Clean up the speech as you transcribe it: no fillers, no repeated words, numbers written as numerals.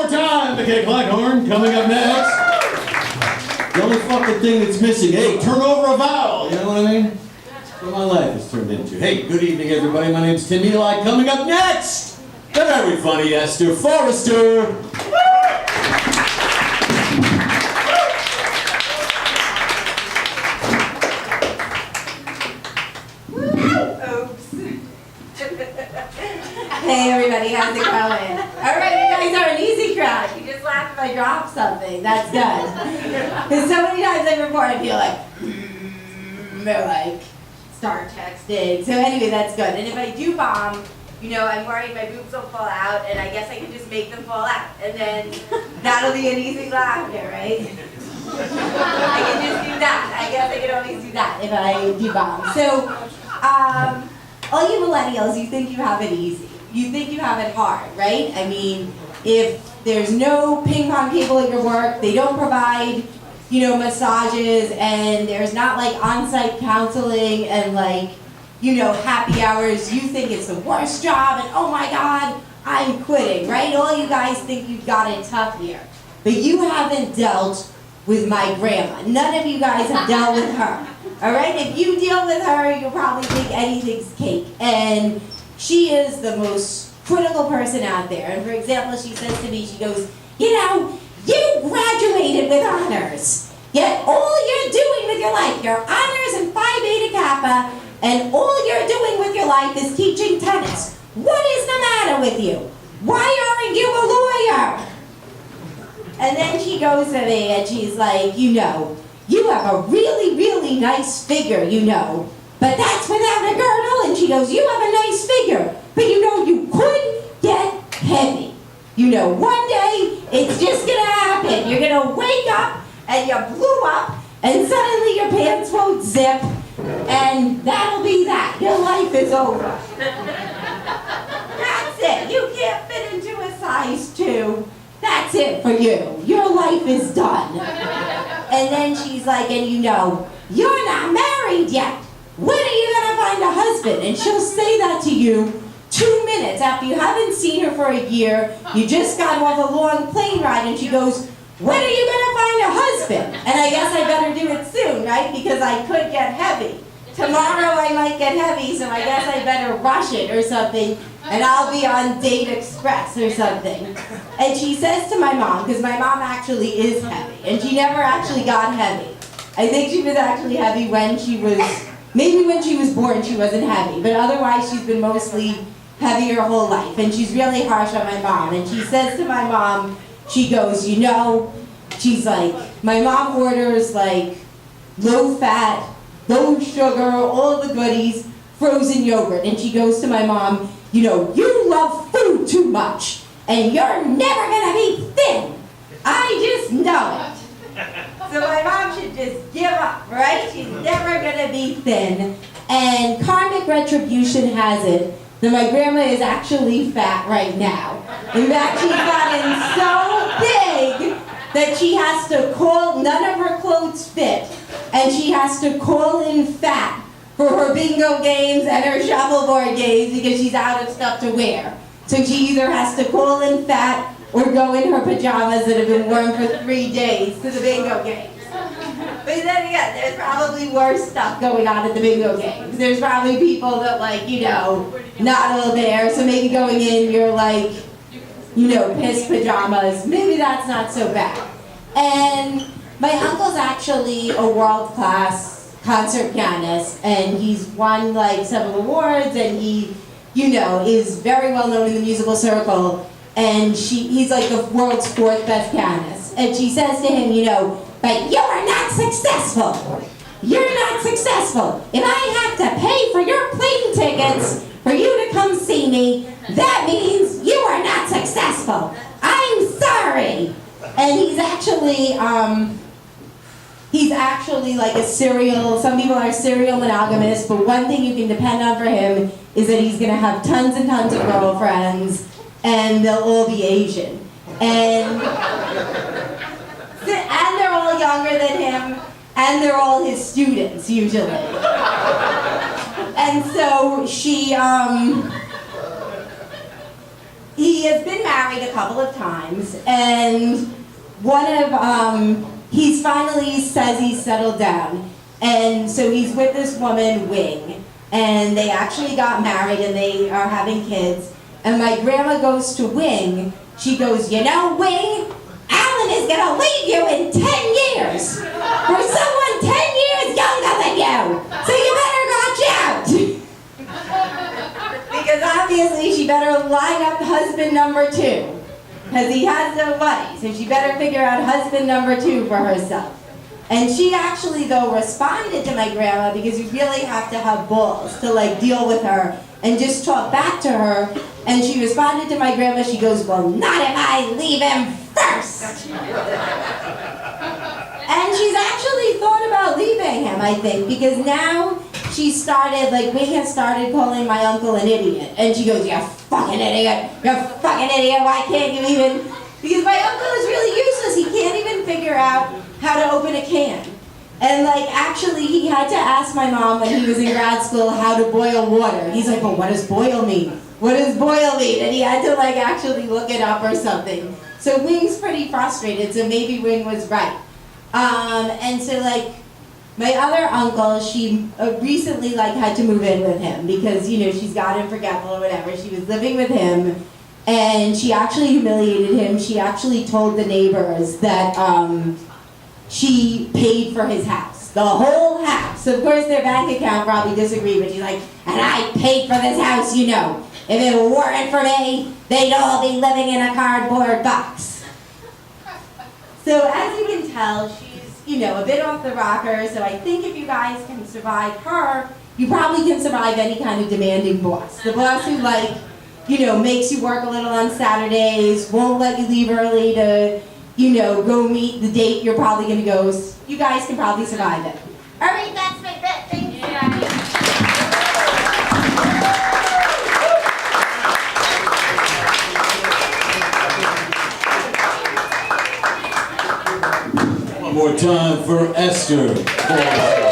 more time. Okay, Claghorn, coming up next. The only fucking thing that's missing, hey, turn over a vowel, you know what I mean? That's what my life has turned into. Hey, good evening, everybody. My name's Tim Eli. Coming up next, the very funny Esther Forrester. Hey everybody, how's it going? Alright, you guys are an easy crowd. You just laugh if I drop something. That's good. Because so many times I report, I feel like, they're like, start texting. So anyway, that's good. And if I do bomb, you know, I'm worried my boobs will fall out, and I guess I can just make them fall out. And then that'll be an easy laughter, right? I can just do that. I guess I can always do that if I do bomb. So, all you millennials, you think you have it easy. You think you have it hard, right? I mean, if there's no ping pong table at your work, they don't provide, you know, massages, and there's not like on-site counseling and like, you know, happy hours, you think it's the worst job and oh my God, I'm quitting, right? All you guys think you've got it tough here. But you haven't dealt with my grandma. None of you guys have dealt with her. All right, if you deal with her, you'll probably think anything's cake. And she is the most critical person out there. And for example, she says to me, she goes, you know, you graduated with honors. Yet all you're doing with your life, your honors and Phi Beta Kappa, and all you're doing with your life is teaching tennis. What is the matter with you? Why aren't you a lawyer? And then she goes to me and she's like, you know, you have a really, really nice figure, you know, but that's without a girdle. And she goes, you have a nice figure, but you know, you could get heavy. You know, one day it's just gonna happen. You're gonna wake up and you blew up and suddenly your pants won't zip and that'll be that. Your life is over. That's it. You can't fit into a size 2. That's it for you. Your life is done. And then she's like, and you know, you're not married yet. When are you gonna find a husband? And she'll say that to you 2 minutes after you haven't seen her for a year. You just got off a long plane ride and she goes, when are you gonna find a husband? And I guess I better do it soon, right? Because I could get heavy. Tomorrow I might get heavy, so I guess I better rush it or something, and I'll be on Date Express or something. And she says to my mom, because my mom actually is heavy, and she never actually got heavy. I think she was actually heavy when she was, maybe when she was born she wasn't heavy, but otherwise she's been mostly heavy her whole life, and she's really harsh on my mom. And she says to my mom, she goes, you know, she's like, my mom orders like low fat, low sugar, all the goodies, frozen yogurt. And she goes to my mom, you know, you love food too much, and you're never gonna be thin. I just know it. So my mom should just give up, right? She's never gonna be thin. And karmic retribution has it that my grandma is actually fat right now. In fact, she's gotten so big that she has to call, none of her clothes fit, and she has to call in fat for her bingo games and her shuffleboard games because she's out of stuff to wear. So she either has to call in fat or go in her pajamas that have been worn for 3 days to the bingo games. But then again, there's probably worse stuff going on at the bingo games. There's probably people that like, you know, not all there, so maybe going in you're like, you know, piss pajamas. Maybe that's not so bad. And my uncle's actually a world-class concert pianist, and he's won like several awards, and he, you know, is very well known in the musical circle, and he's like the world's 4th best pianist. And she says to him, you know, but you are not successful. You're not successful. If I have to pay for your plane tickets for you to come see me, that means you are not successful. I'm sorry. And he's actually like a serial, some people are serial monogamous, but one thing you can depend on for him is that he's gonna have tons and tons of girlfriends, and they'll all be Asian. And they're all younger than him, and they're all his students, usually. And so he has been married a couple of times, and he's finally says he's settled down. And so he's with this woman, Wing, and they actually got married and they are having kids. And my grandma goes to Wing, she goes, you know, Wing, Alan is gonna leave you in 10 years for someone 10 years younger than you. So you better watch out. Because obviously she better line up husband number 2. Because he has no money, so she better figure out husband number 2 for herself. And she actually, though, responded to my grandma because you really have to have balls to, like, deal with her and just talk back to her. And she responded to my grandma, she goes, well, not if I leave him first. And she's actually thought about leaving him, I think, because now she started, like, Wing has started calling my uncle an idiot. And she goes, you fucking idiot, why can't you even... Because my uncle is really useless, he can't even figure out how to open a can. And, like, actually, he had to ask my mom when he was in grad school how to boil water. He's like, well, what does boil mean? What does boil mean? And he had to, like, actually look it up or something. So Wing's pretty frustrated, so maybe Wing was right. And so, like, my other uncle, she recently, like, had to move in with him because, you know, she's got him forgetful or whatever. She was living with him, and she actually humiliated him. She actually told the neighbors that she paid for his house, the whole house. Of course, their bank account probably disagreed, but she's like, and I paid for this house, you know. If it weren't for me, they'd all be living in a cardboard box. So as you can tell, she's, you know, a bit off the rocker, so I think if you guys can survive her, you probably can survive any kind of demanding boss. The boss who, like, you know, makes you work a little on Saturdays, won't let you leave early to, you know, go meet the date you're probably going to go. You guys can probably survive it. All right, that's my bet. Thank you, guys. One more time for Esther.